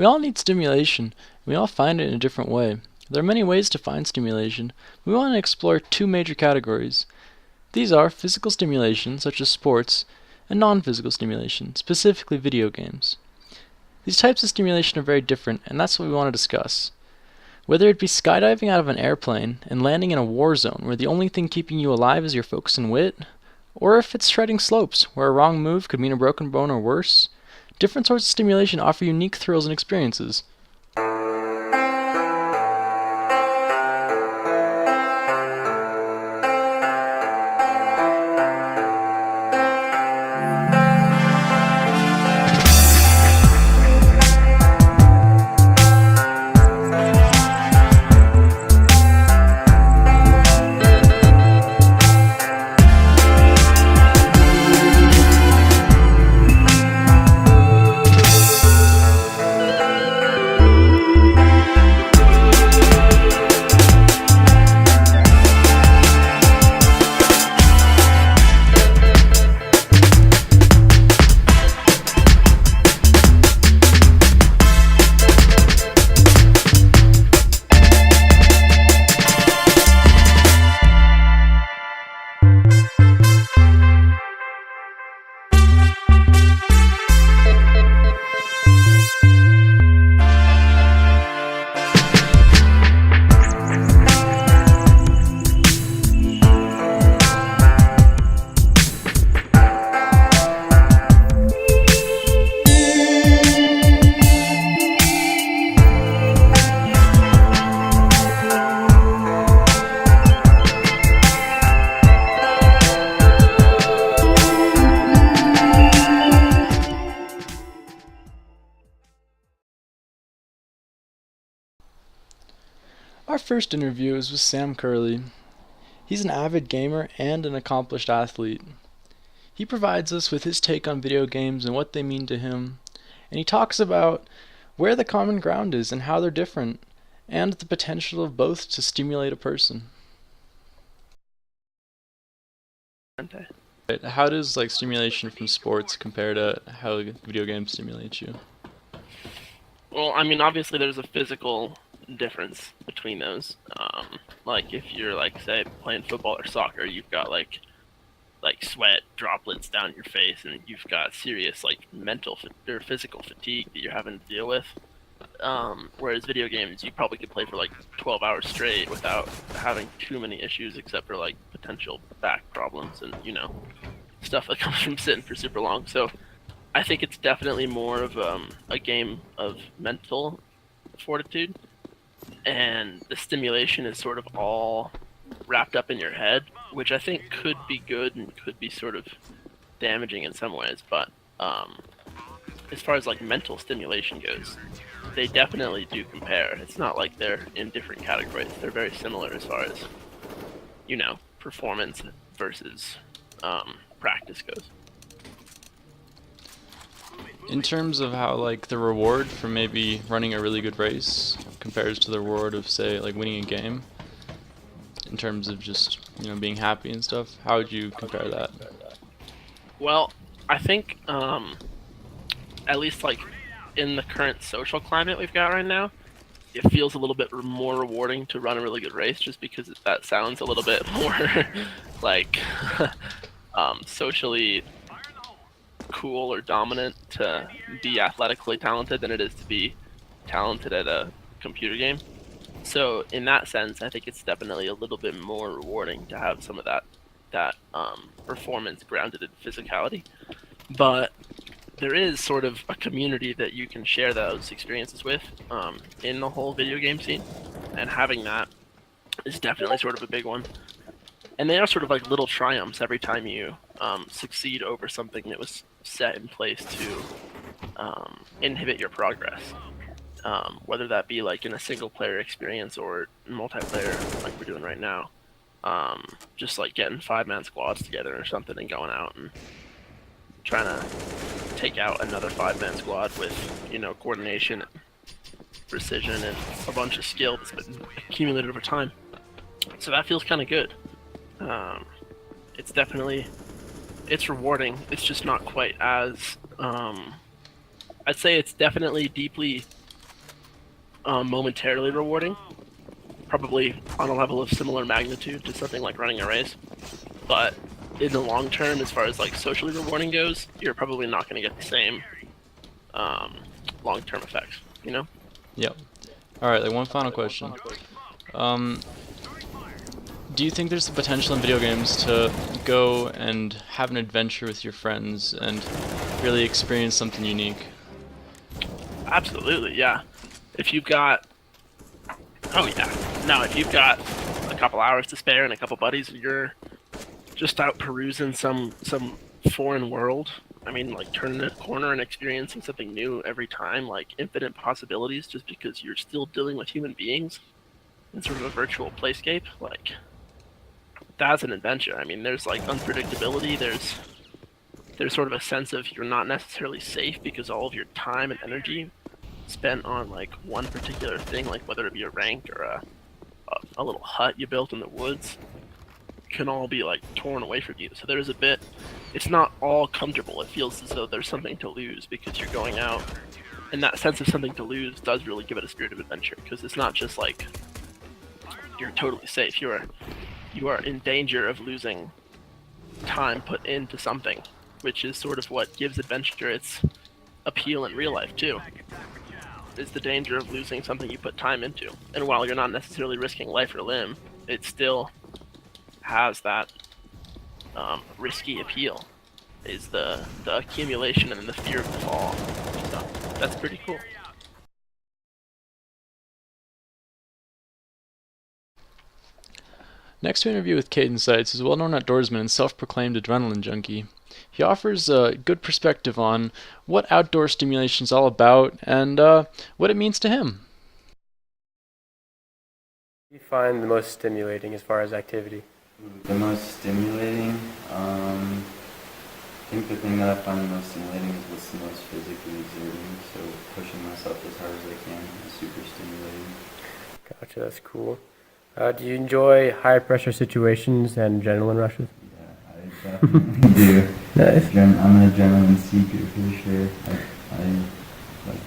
We all need stimulation. We all find it in a different way. There are many ways to find stimulation. We want to explore two major categories. These are physical stimulation, such as sports, and non-physical stimulation, specifically video games. These types of stimulation are very different, and that's what we want to discuss. Whether it be skydiving out of an airplane and landing in a war zone where the only thing keeping you alive is your focus and wit, or if it's shredding slopes where a wrong move could mean a broken bone or worse, different sorts of stimulation offer unique thrills and experiences. Our first interview is with Sam Curley. He's an avid gamer and an accomplished athlete. He provides us with his take on video games and what they mean to him, and he talks about where the common ground is and how they're different, and the potential of both to stimulate a person. How does stimulation from sports compare to how video games stimulate you? Well, I mean, obviously there's a physical difference between those. Like if you're say playing football or soccer, you've got like sweat droplets down your face, and you've got serious mental or physical fatigue that you're having to deal with. Whereas video games, you probably could play for 12 hours straight without having too many issues, except for potential back problems and stuff that comes from sitting for super long. So I think it's definitely more of a game of mental fortitude, and the stimulation is sort of all wrapped up in your head, which I think could be good and could be sort of damaging in some ways. But as far as mental stimulation goes, they definitely do compare. It's not like they're in different categories. They're very similar as far as performance versus practice goes. In terms of how the reward for maybe running a really good race compares to the reward of say winning a game, in terms of just being happy and stuff, how would you compare that? Well, I think at least in the current social climate we've got right now, it feels a little bit more rewarding to run a really good race, just because that sounds a little bit more socially cool or dominant to be athletically talented than it is to be talented at a computer game. So in that sense, I think it's definitely a little bit more rewarding to have some of that performance grounded in physicality. But there is sort of a community that you can share those experiences with in the whole video game scene, and having that is definitely sort of a big one. And they are sort of little triumphs every time you succeed over something that was set in place to inhibit your progress. Whether that be in a single player experience or multiplayer like we're doing right now. Just getting 5-man squads together or something and going out and trying to take out another 5-man squad with, coordination, precision, and a bunch of skill that's been accumulated over time. So that feels kind of good. It's rewarding. It's just not quite as, I'd say it's definitely deeply momentarily rewarding, probably on a level of similar magnitude to something like running a race. But in the long term, as far as like socially rewarding goes, you're probably not going to get the same um, long term effects. You know? Yep. Alright, like one final question. Um, do you think there's the potential in video games to go and have an adventure with your friends and really experience something unique? Absolutely, yeah. If you've got, oh yeah, no, if you've got a couple hours to spare and a couple buddies, you're just out perusing some foreign world. I mean, like turning a corner and experiencing something new every time, like infinite possibilities, just because you're still dealing with human beings in sort of a virtual playscape. Like that's an adventure. I mean, there's like unpredictability. There's sort of a sense of you're not necessarily safe because all of your time and energy spent on like one particular thing, like whether it be a rank or a little hut you built in the woods, can all be like torn away from you. So there's a bit. It's not all comfortable. It feels as though there's something to lose because you're going out, and that sense of something to lose does really give it a spirit of adventure because it's not just like you're totally safe. You are in danger of losing time put into something, which is sort of what gives adventure its appeal in real life too. Is the danger of losing something you put time into. And while you're not necessarily risking life or limb, it still has that risky appeal. Is the accumulation and the fear of the fall. So that's pretty cool. Next, we interview with Caden Seitz, who's a well-known outdoorsman and self-proclaimed adrenaline junkie. He offers a good perspective on what outdoor stimulation is all about and what it means to him. What do you find the most stimulating as far as activity? The most stimulating, I think the thing that I find the most stimulating is what's the most physically exerting. So pushing myself as hard as I can is super stimulating. Gotcha, that's cool. Do you enjoy high pressure situations and adrenaline rushes? Yeah, I definitely do. Nice. I'm an adrenaline seeker for sure. I like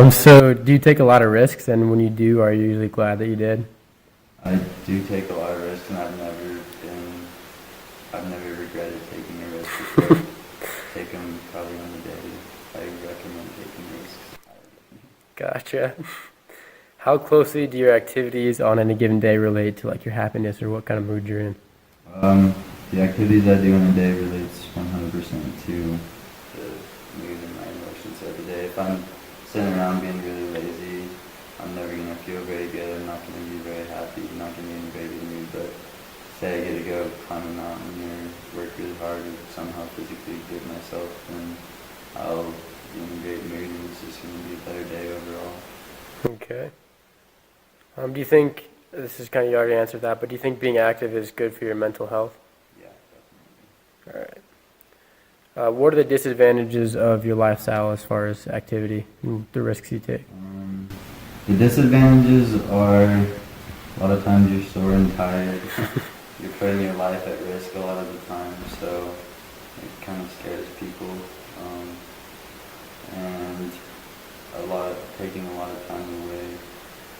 to. So do you take a lot of risks, and when you do, are you usually glad that you did? I do take a lot of risks, and I've never regretted taking a risk before. Take them probably on the day. I recommend taking risks. Gotcha. How closely do your activities on any given day relate to like your happiness or what kind of mood you're in? The activities I do in a day relates 100% to the mood and my emotions every day. If I'm sitting around being really lazy, I'm never going to feel very good. I'm not going to be very happy. I'm not going to be in a very good mood. But say I get to go climb a mountain or work really hard or somehow physically give myself, then I'll be in a great mood and it's just going to be a better day overall. Okay. Do you think, this is kind of, you already answered that, but do you think being active is good for your mental health? Yeah, definitely. All right. What are the disadvantages of your lifestyle as far as activity and the risks you take? The disadvantages are a lot of times you're sore and tired. You're putting your life at risk a lot of the time, so it kind of scares people. And taking a lot of time away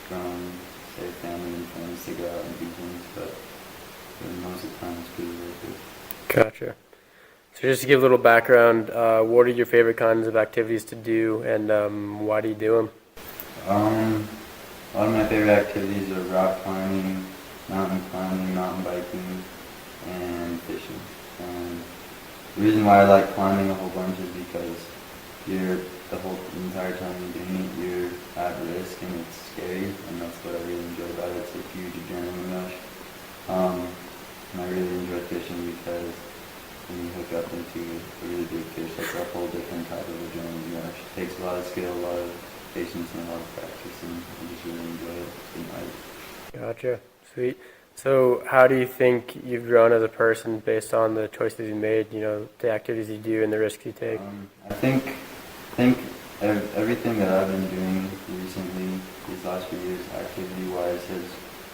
from, say, family and friends to go out and do things, but for most of the time it's pretty worth it. Gotcha. So just to give a little background, what are your favorite kinds of activities to do, and why do you do them? A lot of my favorite activities are rock climbing, mountain biking, and fishing. And the reason why I like climbing a whole bunch is because the entire time you're doing it, you're at risk and it's scary, and that's what I really enjoy about it. It's a huge adrenaline rush. And I really enjoy fishing because when you hook up into a really big fish, that's a whole different type of adrenaline rush. It takes a lot of skill, a lot of patience, and a lot of practice, and I just really enjoy it. It's been like, Gotcha. Sweet. So how do you think you've grown as a person based on the choices you made, the activities you do and the risks you take? I think everything that I've been doing recently, these last few years, activity-wise, has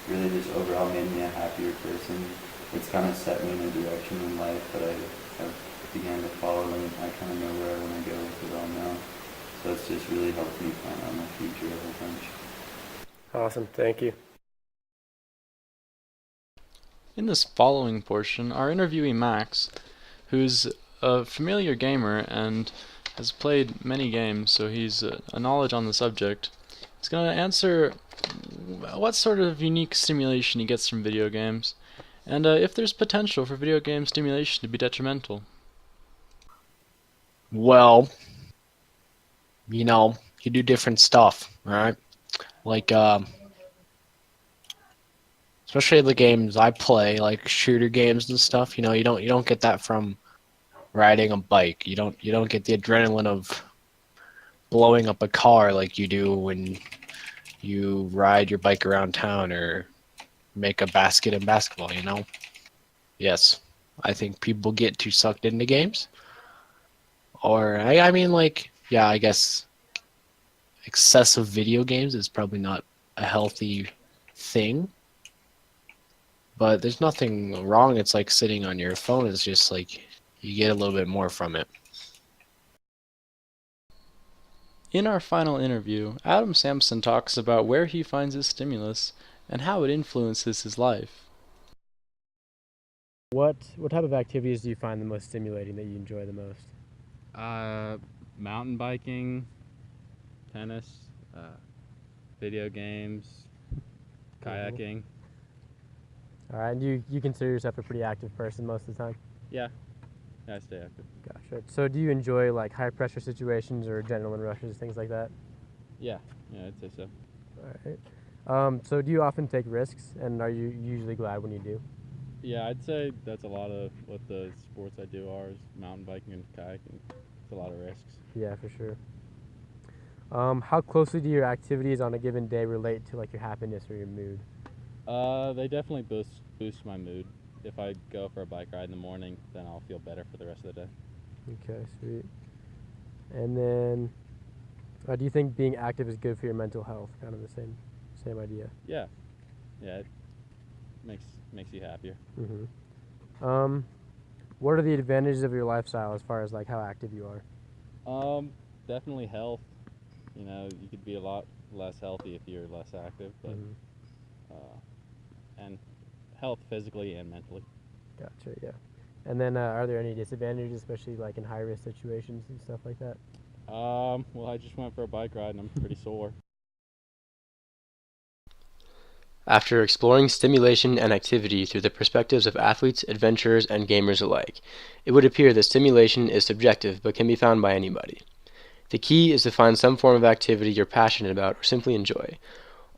really just overall made me a happier person. It's kind of set me in a direction in life that I have began to follow, and I kind of know where I want to go with it all now. So it's just really helped me plan out my future a whole bunch. Awesome. Thank you. In this following portion, our interviewee Max, who's a familiar gamer and has played many games, so he's a knowledge on the subject, is going to answer what sort of unique stimulation he gets from video games, and if there's potential for video game stimulation to be detrimental. Well, you do different stuff, right? Like, especially the games I play, like shooter games and stuff. You don't get that from riding a bike. You don't get the adrenaline of blowing up a car like you do when you ride your bike around town or make a basket in basketball. Yes, I think people get too sucked into games. Or I mean, like, yeah, I guess excessive video games is probably not a healthy thing. But there's nothing wrong. It's like sitting on your phone. It's just like you get a little bit more from it. In our final interview, Adam Sampson talks about where he finds his stimulus and how it influences his life. What type of activities do you find the most stimulating, that you enjoy the most? Mountain biking, tennis, video games, kayaking. All right, and you consider yourself a pretty active person most of the time? Yeah, I stay active. Gotcha. So do you enjoy like high pressure situations or adrenaline rushes, things like that? Yeah, I'd say so. All right. So do you often take risks, and are you usually glad when you do? Yeah, I'd say that's a lot of what the sports I do are, is mountain biking and kayaking. It's a lot of risks. Yeah, for sure. How closely do your activities on a given day relate to like your happiness or your mood? They definitely boost my mood. If I go for a bike ride in the morning, then I'll feel better for the rest of the day. Okay, sweet. And then, do you think being active is good for your mental health? Kind of the same idea. Yeah, it makes you happier. Mm-hmm. What are the advantages of your lifestyle as far as like how active you are? Definitely health. You could be a lot less healthy if you're less active, but and health physically and mentally. Gotcha, yeah. And then are there any disadvantages, especially like in high risk situations and stuff like that? Well, I just went for a bike ride and I'm pretty sore. After exploring stimulation and activity through the perspectives of athletes, adventurers, and gamers alike, it would appear that stimulation is subjective but can be found by anybody. The key is to find some form of activity you're passionate about or simply enjoy.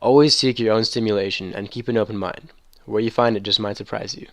Always seek your own stimulation and keep an open mind. Where you find it just might surprise you.